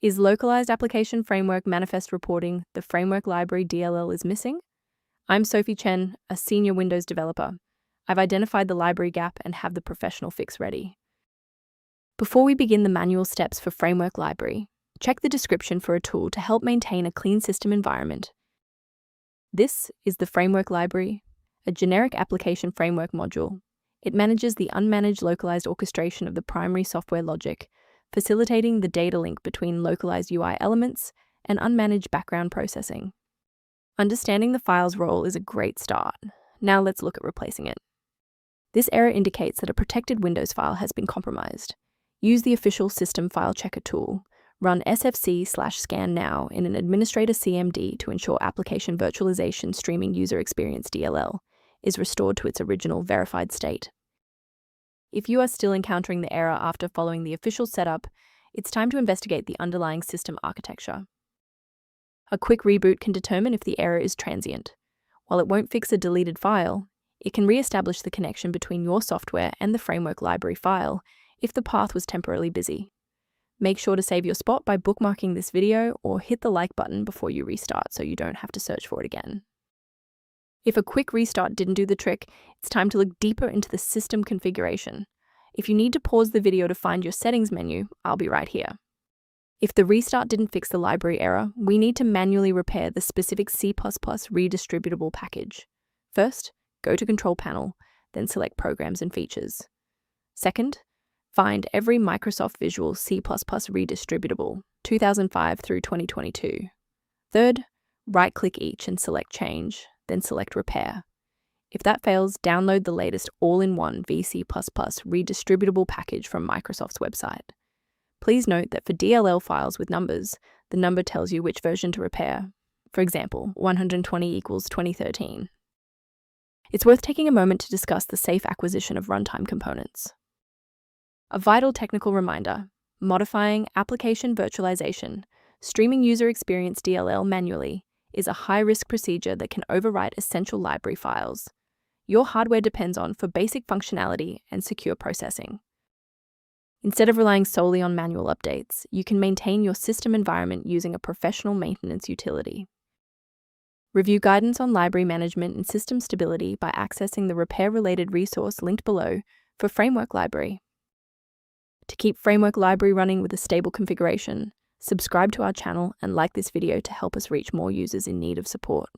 Is Localized Application Framework Manifest Reporting the Framework Library DLL is missing? I'm Sophie Chen, a senior Windows developer. I've identified the library gap and have the professional fix ready. Before we begin the manual steps for Framework Library, check the description for a tool to help maintain a clean system environment. This is the Framework Library, a generic application framework module. It manages the unmanaged localized orchestration of the primary software logic, facilitating the data link between localized UI elements and unmanaged background processing. Understanding the file's role is a great start. Now let's look at replacing it. This error indicates that a protected Windows file has been compromised. Use the official System File Checker tool. Run sfc/scan now in an administrator CMD to ensure application virtualization streaming user experience DLL is restored to its original verified state. If you are still encountering the error after following the official setup, it's time to investigate the underlying system architecture. A quick reboot can determine if the error is transient. While it won't fix a deleted file, it can re-establish the connection between your software and the framework library file if the path was temporarily busy. Make sure to save your spot by bookmarking this video or hit the like button before you restart so you don't have to search for it again. If a quick restart didn't do the trick, it's time to look deeper into the system configuration. If you need to pause the video to find your settings menu, I'll be right here. If the restart didn't fix the library error, we need to manually repair the specific C++ redistributable package. First, go to Control Panel, then select Programs and Features. Second, find every Microsoft Visual C++ redistributable, 2005 through 2022. Third, right-click each and select Change, then select Repair. If that fails, download the latest all-in-one VC++ redistributable package from Microsoft's website. Please note that for DLL files with numbers, the number tells you which version to repair. For example, 120 equals 2013. It's worth taking a moment to discuss the safe acquisition of runtime components. A vital technical reminder: modifying application virtualization, streaming user experience DLL manually, is a high-risk procedure that can overwrite essential library files your hardware depends on for basic functionality and secure processing. Instead of relying solely on manual updates, you can maintain your system environment using a professional maintenance utility. Review guidance on library management and system stability by accessing the repair-related resource linked below for Framework Library. To keep Framework Library running with a stable configuration, subscribe to our channel and like this video to help us reach more users in need of support.